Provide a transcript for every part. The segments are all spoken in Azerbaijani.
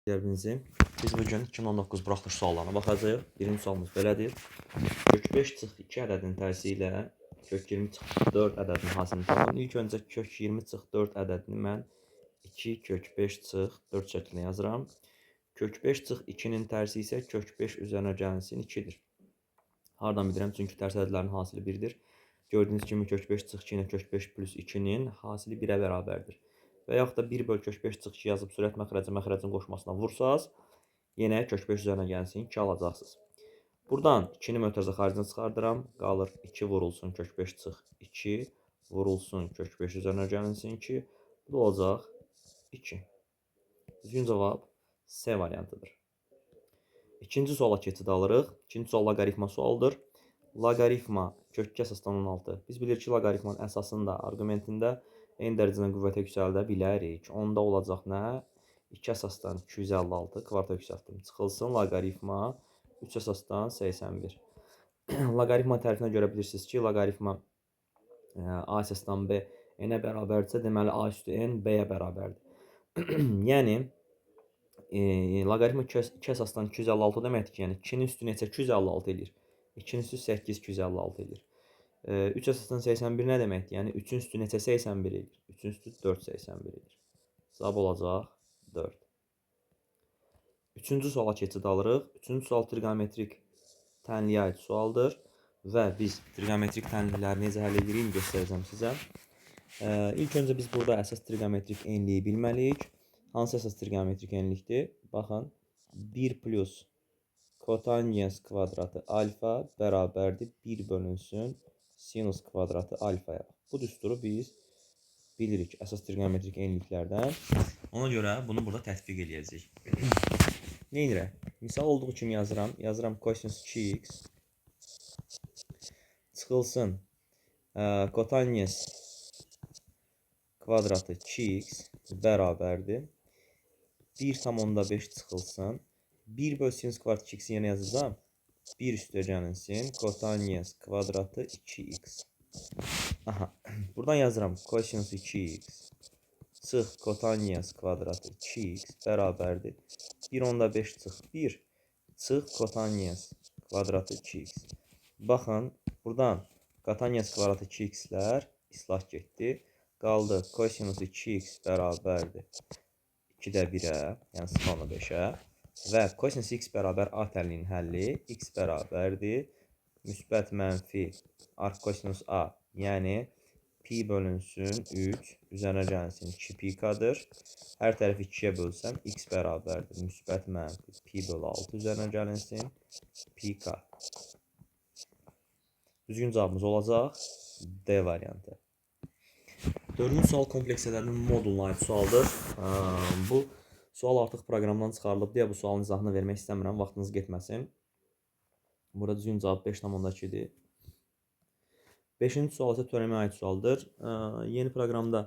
Bizi. Biz bugün 2019 buraxılış suallarına baxacağıq. Birinci sualımız belədir. Kök 5 çıx 2 ədədinin tərsi ilə kök 20 çıx 4 ədədinin hasilini tapın. İlk öncə kök 20 çıx 4 ədədini mən 2 kök 5 çıx 4 şəklində yazıram. Kök 5 çıx 2-nin tərsi isə kök 5 üzərinə gəlinsin 2-dir. Hardan bilirəm? Çünki tərs ədədlərin hasili 1-dir. Gördüyünüz kimi kök 5 çıx 2 ilə kök 5 plus 2-nin hasili 1-ə bərabərdir. Və yaxud da 1 böl kök 5 çıx 2 yazıb sürət məxrəcin qoşmasına vursaz, yenə kök 5 üzərinə gəlsin 2 alacaqsınız. Buradan 2-ni mötərizə xaricinə çıxardıram. Qalır 2 vurulsun kök 5 çıx 2 vurulsun kök 5 üzərinə gəlinsin 2. Bu da olacaq 2. Düzgün cavab C variantıdır. İkinci suala keçid alırıq. İkinci sual loqaritma sualdır. Loqaritma kökə əsasdan 16. Biz bilirik ki, loqaritmanın əsasında, arqumentində n dərəcədən qüvvətə yüksəldə bilərik. Onda olacaq nə? 2 əsasdan 256 kvarta yüksəltdim. Çıxılsın loqaritma 3 əsasdan 81. Loqaritma tərifinə görə bilirsiniz ki, loqaritma a əsasdan b n-ə bərabərdirsə, deməli a üstü n b-yə bərabərdir. Yəni loqaritma 2 əsasdan 256 deməkdir ki, yəni 2-nin üstü neçə 256 eləyir. 2-nin üstü 8 256 eləyir. 3 əsasdan 81 nə deməkdir? Yəni 3-ün üstü neçə 81 eləyir. 3-ün üstü 4 81 eləyir. Cavab olacaq 4. Üçüncü suala keçid alırıq. Üçüncü sual trigonometrik tənliyə aid sualdır. Və biz trigonometrik tənlikləri necə həll edirik göstərəcəm sizə. İlk öncə biz burada əsas trigonometrik enliyi bilməliyik. Hansı əsas trigonometrik enlikdir? Baxın, 1 plus kotangens kvadratı alfa bərabərdir 1 bölünsün sinus kvadratı alfaya. Bu düsturu biz bilirik əsas trigonometrik enliklərdən. Ona görə bunu burada tətbiq edəcəyik. Nə edirəm? Misal olduğu kimi yazıram. Yazıram kosinus 2x çıxılsın kotangens kvadratı 2x bərabərdir 1,5 çıxılsın 1 böl sinus kvadratı 2x yenə yazacağım. 1 üstə gəlinsin kotangens kvadratı 2x. Aha, buradan yazıram kosinus 2x çıx kotangens kvadratı 2x bərabərdir 1,5 çıx 1 çıx kotangens kvadratı 2x. Baxın, buradan kotangens kvadratı 2x-lər islah getdi. Qaldı kosinus 2x bərabərdir 2-də 1-ə, yəni 0,5-ə. Və kosinus x bərabər a tənliyinin həlli x bərabərdir müsbət mənfi arc kosinus a, yəni pi bölünsün 3 üzərinə gəlinsin 2 pikadır. Hər tərəfi 2-yə bölsəm x bərabərdir müsbət mənfi pi bölü 6 üzərinə gəlinsin pika. Düzgün cavabımız olacaq D variantı. Dördüncü sual komplekslərinin moduluna aid sualdır. Bu sual artıq proqramdan çıxarılıb deyə bu sualın izahını vermək istəmirəm, vaxtınız getməsin. Burada düzgün cavab 5,2-dir. 5-ci sual isə törəməyə aid sualdır. Yeni proqramda,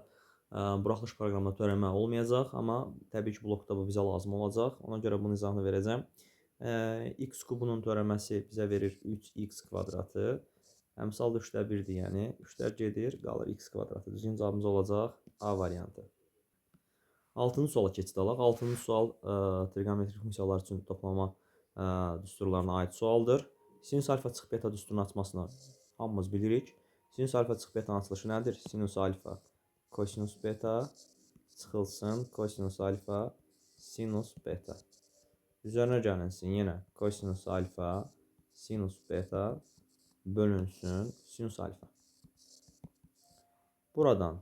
buraxılış proqramında törəmə olmayacaq, amma təbii ki, blokda bu bizə lazım olacaq. Ona görə bunun izahını verəcəm. X kubunun törəməsi bizə verir 3x kvadratı. Əmsal da 3-də 1-dir, yəni 3-lər gedir, qalır x kvadratı. Düzgün cavabımız olacaq A variantı. 6-cı suala keçid alaq. 6-cı sual trigonometrik funksiyalar üçün toplama düsturlarına aid sualdır. Sinus alfa çıx beta düsturunun açmasını hamımız bilirik. Sinus alfa çıx betanın açılışı nədir? Sinus alfa kosinus beta çıxılsın kosinus alfa sinus beta. Üzərinə gəlinsin yenə kosinus alfa sinus beta bölünsün sinus alfa. Buradan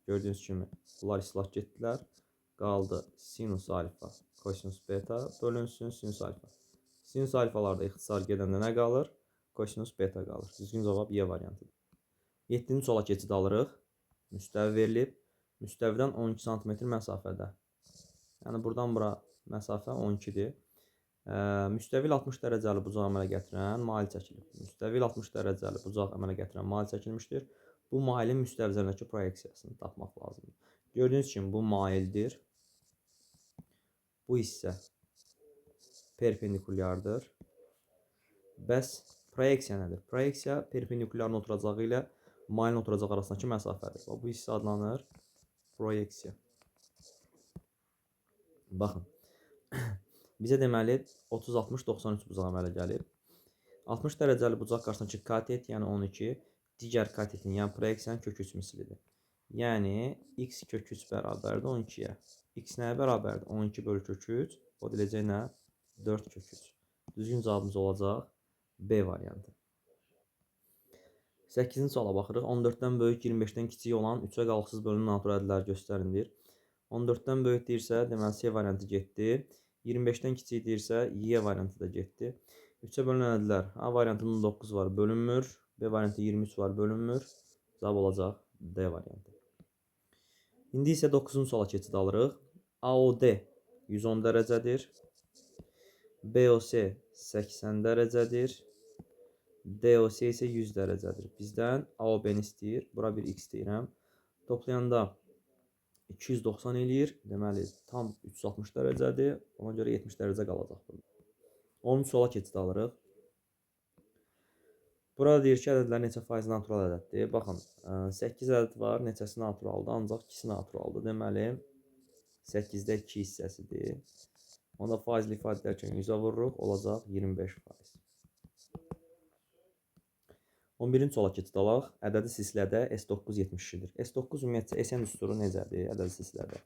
gördüyünüz kimi bunlar islah getdilər. Qaldı sinus alfa kosinus beta bölünsün sinus alfa. Sinus alfalarda ixtisar gedəndə nə qalır? Kosinus beta qalır. Düzgün cavab Y variantıdır. 7-ci suala keçid alırıq. Müstəvi verilib. Müstəvidən 12 sm məsafədə. Yəni buradan bura məsafə 12-dir. Müstəvil 60 dərəcəli bucağı əmələ gətirən mail çəkilib. Müstəvil 60 dərəcəli bucaq əmələ gətirən mail çəkilmişdir. Bu mailin müstəvi üzərindəki proyeksiyasını tapmaq lazımdır. Gördüyünüz kimi bu maildir. Bu hissə perpendikulyardır. Bəs proyeksiya nədir? Proyeksiya perpendikulyarın oturacağı ilə mailin oturacağı arasındakı məsafədir. Bu hissə adlanır proyeksiya. Baxın. Bizə deməli 30, 60, 93 bucağı əmələ gəlir. 60 dərəcəli bucaq qarşısındakı katet, yəni 12, digər katetin, yəni proyeksiyanın kök 3 mislidir. Yəni x kök 3 bərabərdir 12-yə. X nəyə bərabərdir? 12 bölü kök 3. O diləcək nə? 4 kök 3. Düzgün cavabımız olacaq B variantı. 8-ci suala baxırıq. 14-dən böyük 25-dən kiçik olan 3-ə qalıqsız bölünən natural ədədlər göstərilir. 14-dən böyük deyirsə, deməli C variantı getdi. 25-dən kiçik deyirsə, Y variantı da getdi. 3-ə bölünən ədədlər A variantında 9 var, bölünmür. B variantı 23 var, bölünmür. Cavab olacaq D variantı. İndi isə 9-cu suala keçid alırıq. AOD 110 dərəcədir. BOC 80 dərəcədir. DOC isə 100 dərəcədir. Bizdən AOB-ni istəyir. Bura bir x deyirəm. Toplayanda 290 eləyir. Deməli, tam 360 dərəcədir. Ona görə 70 dərəcə qalacaq burada. 10-cu suala keçid alırıq. Burada deyir ki, ədədlər neçə faiz natural ədəddir. Baxın, 8 ədəd var. Neçəsi naturaldır? Ancaq 2-si naturaldır. Deməli, 8-də 2 hissəsidir. Onda faizli ifadə edərkən 100-ə vururuq. Olacaq 25%. 11-ci suala keçid alaq. Ədədi silsilədə S9 72-dir. S9 ümumiyyətcə SN düsturu necədir? Ədədi silsilədə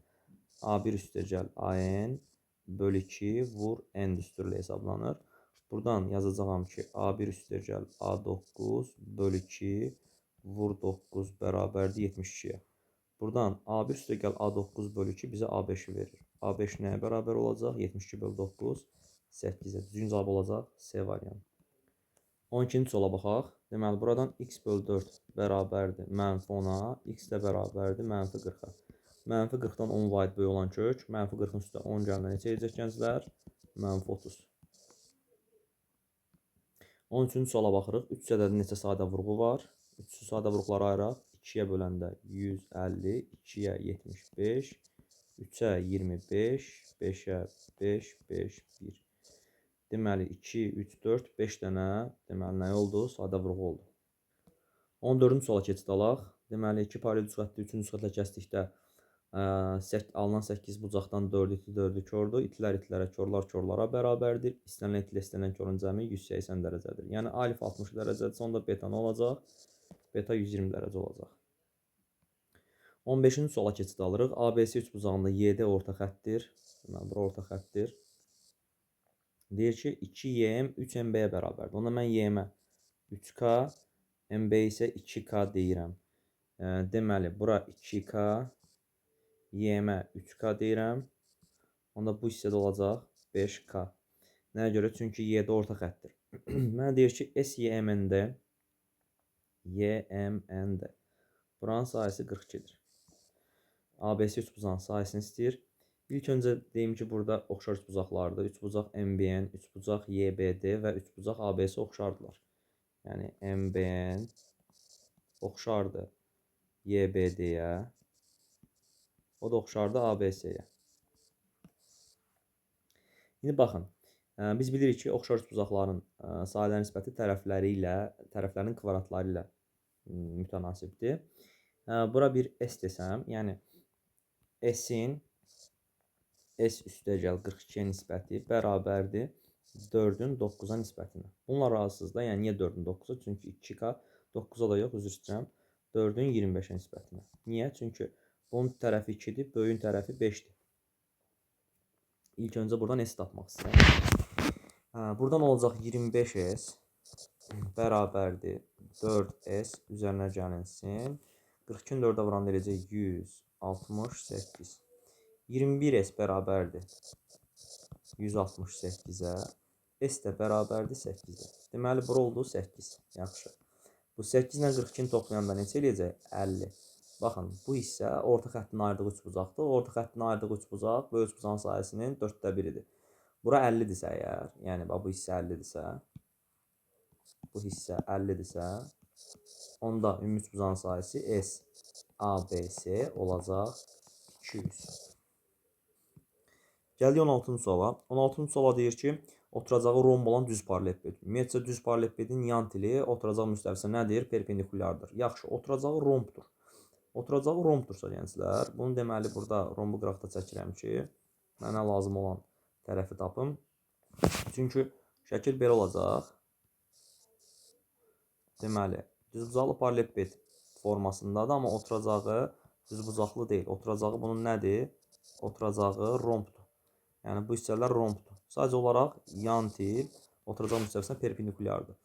A1 üstəgəl AN bölü 2 vur N düsturu ilə hesablanır. Buradan yazacağam ki, A1 üstəgəl A9 bölü 2 vur 9 bərabərdir 72-yə. Buradan A1 üstəgəl A9 bölü 2 bizə A5-i verir. A5 nəyə bərabər olacaq? 72 bölü 9 8-ə. Düzgün cavab olacaq C variantı. 12-ci suala baxaq. Deməli, buradan x bölü 4 bərabərdir mənfi 10-a, x də bərabərdir mənfi 40-a. Mənfi 40-dan 10 vahid böyük olan kök, mənfi 40-ın üstə 10 gəlində neçə edəcək gənclər? Mənfi 30. 13-cü suala baxırıq. 3 ədədin neçə sadə vurğu var? 3 sadə vurğuları ayıraq. 2-yə böləndə 150, 2-yə 75, 3-ə 25, 5-ə 5, 5, 1. Deməli, 2, 3, 4, 5 dənə deməli, nə oldu? Sadə vurğu oldu. 14-cü suala keçid alaq. Deməli, 2 paralel düzxətdə 3-cü düzxətlə kəsdikdə alınan 8 bucaqdan 4 iti 4-ü kördür. İtlər itlərə, korlar korlara bərabərdir. İstənilən itlə istənilən korun cəmi 180 dərəcədir. Yəni, alif 60 dərəcədir, onda beta nə olacaq? Beta 120 dərəcə olacaq. 15-ci suala keçid alırıq. ABC 3 bucağında YD orta xəttir. Deməli, bura orta xəttir. Deyir ki, 2YM 3MB-yə bərabərdir. Onda mən YM-ə 3K, MB isə 2K deyirəm. Deməli, bura 2K, YM-ə 3K deyirəm. Onda bu hissədə olacaq 5K. Nəyə görə? Çünki Y-də orta xəttir. Mənə deyir ki, SYMN-də YMN-də buranın sahəsi 42-dir. ABC 3 bucağın sahəsini istəyir. İlk öncə deyim ki, burada oxşar üçbucaqlardır. Üçbucaq MBN, üçbucaq YBD və üçbucaq ABC oxşardılar. Yəni MBN oxşardır YBD-yə, o da oxşardır ABC-yə. İndi baxın, biz bilirik ki, oxşar üçbucaqların sahələr nisbəti tərəflərinin kvadratları ilə mütənasibdir. Bura bir S desəm, yəni S-in S üstəgəl 42-yə nisbəti bərabərdir 4-ün 9-a nisbətinə. Bunlar arasızda, yəni niyə 4-ün 9-a? Çünki 2K 9-a da yox, üzr istəyirəm, 4-ün 25-ə nisbətinə. Niyə? Çünki bunun tərəfi 2-dir, böyüyün tərəfi 5-dir. İlk öncə buradan S tapmaq istəyirəm. Buradan olacaq 25S bərabərdir 4S üzərinə gəlinsin. 42-nin 4-ə vuranda eləyəcək 168. 21S bərabərdir 168-ə. S də bərabərdir 8-ə. Deməli, bura oldu 8. Yaxşı. Bu 8 ilə 42-ni toplayanda neçə eləyəcək? 50. Baxın, bu hissə orta xəttin ayırdığı üçbucaqdır. Orta xəttin ayırdığı üçbucaq bu üçbucağın sahəsinin 4də 1-idir. Bura 50-dirsə əgər, yəni bu hissə 50-dirsə, bu hissə 50-dirsə, onda ümumi üçbucağın sahəsi SABC olacaq 200. Gəldik 16-cı suala. 16-cı suala deyir ki, oturacağı romb olan düz paralelleped. Ümumiyyətcə, düz paralellepedin yan tili oturacaq müstəvisə nədir? Perpendikulyardır. Yaxşı, oturacağı rombdur. Oturacağı rombdursa, gənclər, bunu deməli, burada rombu qıraqda çəkirəm ki, mənə lazım olan tərəfi tapım. Çünki şəkil belə olacaq. Deməli, düzbucaqlı paralellepiped formasındadır, amma oturacağı düzbucaqlı deyil. Oturacağı bunun nədir? Oturacağı rombdur. Yəni bu hissələr rombdur. Sadəcə olaraq yan til oturacaq müstəvisinə perpendikulyardır.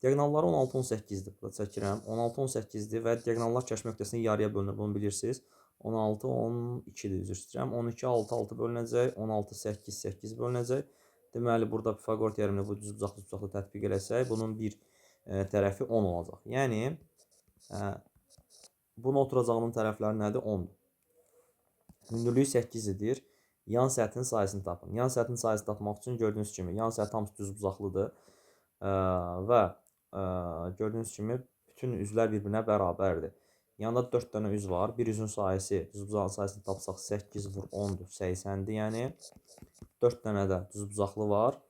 Diaqonalları 16-18-dir. Burada çəkirəm. 16-18-dir və diaqonallar kəşf nöqtəsini yarıya bölünür. Bunu bilirsiniz. 16-12-dir. Üzr istəyirəm. 12-6-6 bölünəcək. 16-8-8 bölünəcək. Deməli, burada Pifaqor teoremini bu düzbucaqlı tətbiq eləsək, bunun bir tərəfi 10 olacaq. Yəni, bunun oturacağının tərəfləri nədir? 10-dur. Hündürlüyü 8-dir. Yan səthin sayısını tapın. Yan səthin sayısını tapmaq üçün gördüyünüz kimi yan səthi hamısı düzbucaqlıdır və gördüyünüz kimi bütün üzlər bir-birinə bərabərdir. Yanda 4 dənə üz var. Bir üzün sayısı, düzbucaqlı sayısını tapsaq 8 vur 10-dur, 80-dir. Yəni 4 dənə də düzbucaqlı var.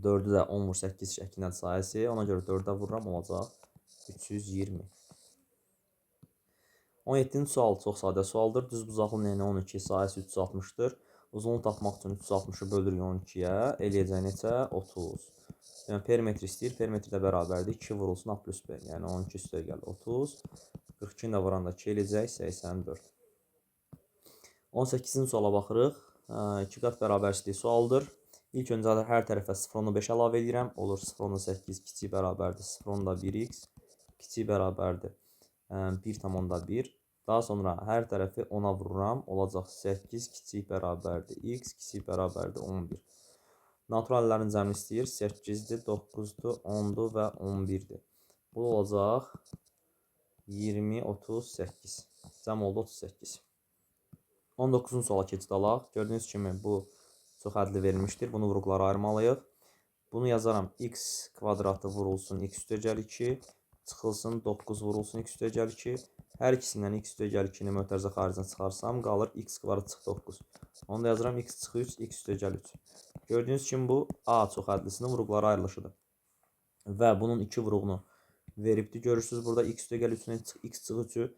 4-ü də 10 vur 8 şəklində sayısı. Ona görə 4-ə vururam, olacaq 320. 17-ci sual çox sadə sualdır. Düzbucaqlı eni 12, sayısı 360-dır. Uzunluğu tapmaq üçün 360-ı bölürük 12-yə. Eləyəcək neçə? 30. Yəni perimetr istəyir. Perimetr də bərabərdir. 2 vurulsun A plus B. Yəni 12 üstə gəl 30. 42-ni də vuranda 2 eləyəcək 84. 18-ci suala baxırıq. 2 qat bərabərsizlik sualdır. İlk öncə hər tərəfə 0.5 əlavə edirəm. Olur 0.8 kiçik bərabərdir 0.1x kiçik bərabərdir 1.1. Daha sonra hər tərəfi 10-a vururam. Olacaq 8 kiçik bərabərdir x kiçik bərabərdir 11. Naturallərin cəmi istəyir. 8-dir, 9-dur, 10-dur və 11-dir. Bu olacaq 20, 38. Cəm oldu 38. 19-cu suala keçid alaq. Gördüyünüz kimi bu çox ədli verilmişdir. Bunu vuruqlara ayırmalıyıq. Bunu yazaram. X kvadratı vurulsun x üstə gəl 2. Çıxılsın 9 vurulsun x üstə gəl 2. Hər ikisindən x üstə gəl 2-ni mötərizə xaricinə çıxarsam qalır x kvadrat çıx 9. Onu da yazaram x çıx 3, x üstə gəl 3. Gördüyünüz kimi bu A çox ədlisinin vuruqlara ayrılışıdır. Və bunun 2 vuruğunu veribdir. Görürsünüz burada x üstə gəl 3-ün x çıx 3-ü.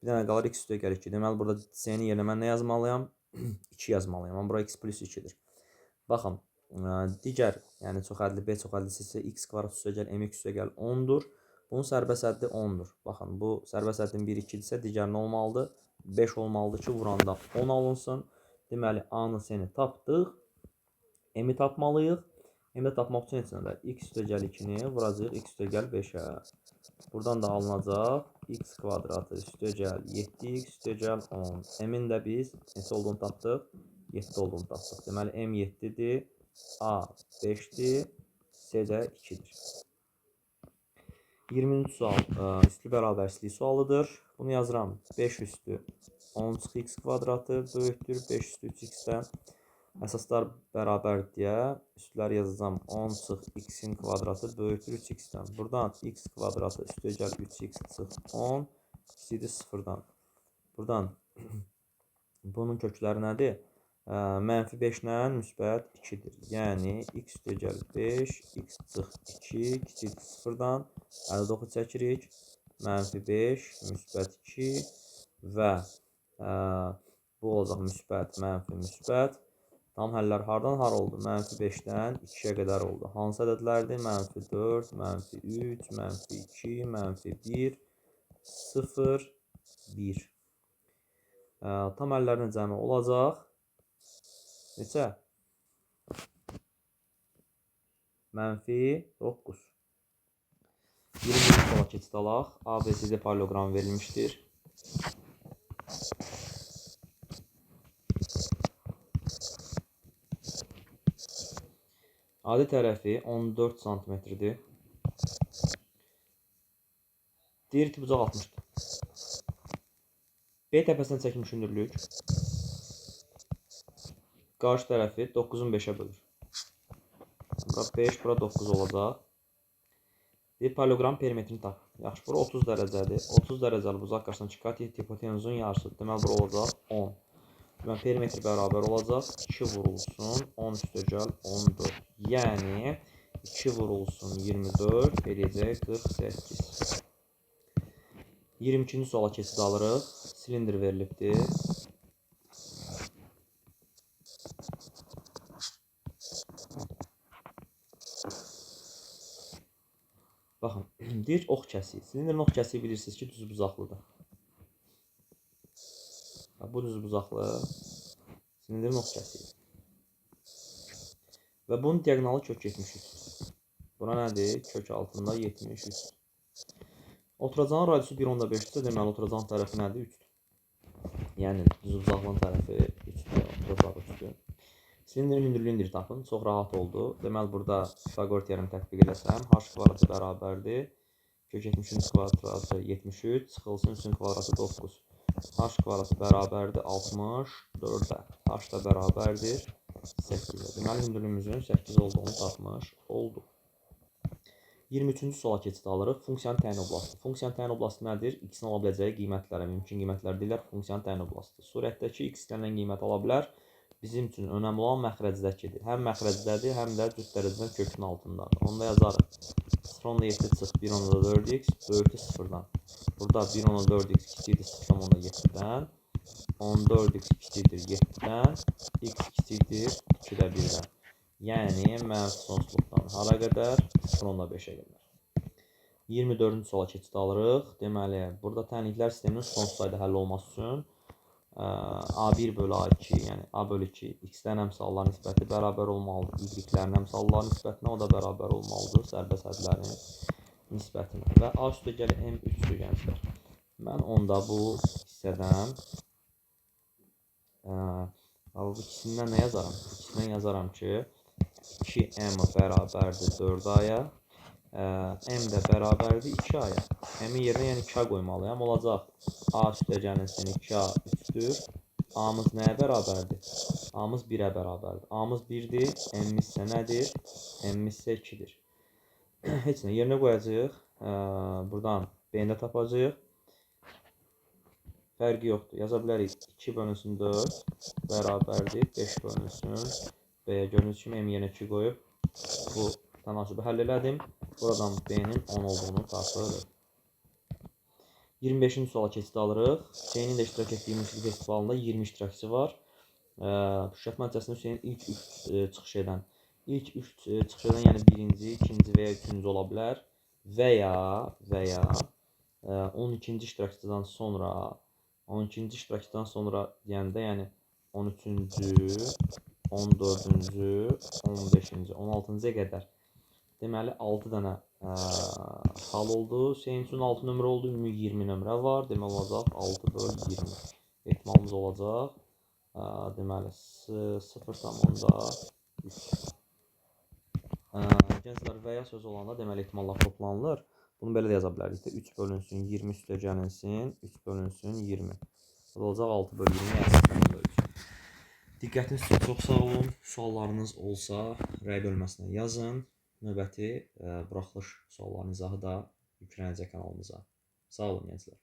Bir dənə qalır x üstə gəl 2. Deməli burada C-nin yerinə mən nə yazmalıyam? 2 yazmalıyam. Amma bura x plus 2-dir. Baxın, digər, yəni çox ədli B çox ədlisi isə x kvadrat üstə gəl mx üstə gəl 10-dur. Bunun sərbəst həddi 10-dur. Baxın, bu sərbəst həddin 1, 2-dirsə, digər nə olmalıdır? 5 olmalıdır ki, vuranda 10 alınsın. Deməli, A-nı, C-ni tapdıq. M-i tapmalıyıq. M-i tapmaq üçün içində x üstə gəl 2-ni vuracaq x üstə gəl 5-ə. Buradan da alınacaq x kvadratı üstə gəl 7x üstə gəl 10. M-in də biz neçə olduğunu tapdıq? 7 olduğunu tapdıq. Deməli, M 7-dir, A 5-dir, C də 2-dir. 20-ci sual üslü bərabərsizlik sualıdır. Bunu yazıram. 5 üstü 10 çıx x kvadratı böyükdür 5 üstü 3x-də. Əsaslar bərabər deyə üstləri yazacağım. 10 çıx x-in kvadratı böyükdür 3x-dən. Buradan x kvadratı üstə gəl 3x çıx 10 kiçikdir 0-dan. Buradan bunun kökləri nədir? Mənfi 5 ilə müsbət 2-dir. Yəni x üstə gəl 5, x çıx 2 kiçikdir 0-dan. 59 çəkirik. Mənfi 5, müsbət 2 və bu olacaq müsbət, mənfi, müsbət. Tam həllər hardan har oldu? Mənfi 5-dən 2-yə qədər oldu. Hansı ədədlərdir? Mənfi 4, mənfi 3, mənfi 2, mənfi 1, 0, 1. Tam həllərin cəmi olacaq. Neçə? Mənfi 9. 20-ci suala keçid alaq. ABCD paralleloqramı verilmişdir. Adi tərəfi 14 cm-dir. Deyir ki, bucaq 60-dır. B təpəsindən çəkilmiş hündürlük qarşı tərəfi 9-un 5-ə bölür. Bura 5, bura 9 olacaq. Deyir, paralleloqram perimetrini tap. Yaxşı, bura 30 dərəcədir. 30 dərəcəli bucaq qarşısına çıxart, hipotenuzun yarısı. Deməli, bura olacaq 10. Deməli, perimetri bərabər olacaq. 2 vurulsun, 10 üstə gəl 14. Yəni, 2 vurulsun 24, eləyəcək 48. 22-ci suala keçid alırıq. Silindr verilibdir. Baxın, deyir ox kəsiyi. Silindrin ox kəsiyi bilirsiniz ki, düzbucaqlıdır. Bu düzbucaqlı silindrin ox kəsiyi. Və bunun diaqonalı kök 73. Buna nədir? Kök altında 73. Oturacağın radiusu 1.5-dür. Deməli, oturacağın tərəfi nədir? 3-dür. Yəni, düzbucaqlının tərəfi 3-dür. Oturacağı 3-dür. Silindrin hündürlüyünü tapın. Çox rahat oldu. Deməli, burada Pifaqor teoremi tətbiq edəsəm, h kvadratı bərabərdir. Kök 73 kvadratı 73, çıxılsın 3-ün kvadratı 9. H kvadratı bərabərdir 64-ə. H da bərabərdir 8-ə. Deməli, hündürlüyümüzün 8 olduğunu tapmış olduq. 23-cü suala keçid alırıq. Funksiyanın təyin oblasti. Funksiyanın təyin oblasti nədir? X-in ala biləcəyi qiymətlərə, mümkün qiymətlər deyirlər. Funksiyanın təyin oblasti. Surətdəki X istənilən qiymət ala bilər. Bizim üçün önəmli olan məxrəcdəkidir. Həm məxrəcdədir, həm də cüt dərəcədən kökün altındadır. Onda yazarıq. 0.7 çıx 1.4x böyükdür 0-dan. Burada 1.4x kiçikdir 0.7-dən. 14x kiçikdir 7-dən. X kiçikdir 2-də 1-dən. Yəni, mənfi sonsuzluqdan hara qədər? 0.5-ə qədər. 24-cü suala keçid alırıq. Deməli, burada tənliklər sisteminin sonsuz sayda həll olması üçün A1 bölü A2, yəni A bölü 2, x-lərin əmsallar nisbəti bərabər olmalıdır. Y-lərin əmsallar nisbətinə o da bərabər olmalıdır. Sərbəst hədlərin nisbətinə. Və A üstə gəlir M3-dür, gənclər. Mən onda bu hissədən bu ikisindən nə yazaram? İkisindən yazaram ki, 2M bərabərdir 4A-ya. M də bərabərdir 2A-ya. M-in yerinə yəni 2A qoymalıyam. Olacaq A üstə gəlinsin 2A 3-dür. A-mız nəyə bərabərdir? A-mız 1-ə bərabərdir. A-mız 1-dir. M-miz isə nədir? M-miz isə 2-dir. Heç nə, yerinə qoyacaq. Buradan B-ni də tapacaq. Fərqi yoxdur. Yaza bilərik 2 bölünsün 4 bərabərdir 5 bölünsün B-yə. Gördüyünüz kimi M yerinə 2 qoyub bu tənasibi həll elədim. Buradan B-nin 10 olduğunu tapırıq. 25-ci suala keçid alırıq. Hüseynin də iştirak etdiyi musiqi festivalında 20 iştirakçı var. Şuşat nəticəsində Hüseyin ilk 3 çıxış edən, yəni birinci, ikinci və ya üçüncü ola bilər. Və ya 12-ci iştirakçıdan sonra deyəndə, yəni 13-cü, 14-cü, 15-ci, 16-cıya qədər. Deməli, 6 dənə hal oldu. Hüseyin üçün 6 nömrə oldu. Ümumi 20 nömrə var. Deməli, olacaq 6 bölü 20. Ehtimalımız olacaq. Deməli, 0,3. Gənclər, və ya sözü olanda deməli, ehtimallar toplanılır. Bunu belə də yaza bilərik. 3 bölünsün 20 üstə gəlinsin. 3 bölünsün 20. Bu da olacaq 6 bölü 20. Yəni 0,3. Diqqətiniz üçün çox sağ olun. Suallarınız olsa, rəy bölməsinə yazın. Növbəti buraxılış suallarının izahı da yüklənəcək kanalımıza. Sağ olun, gənclər.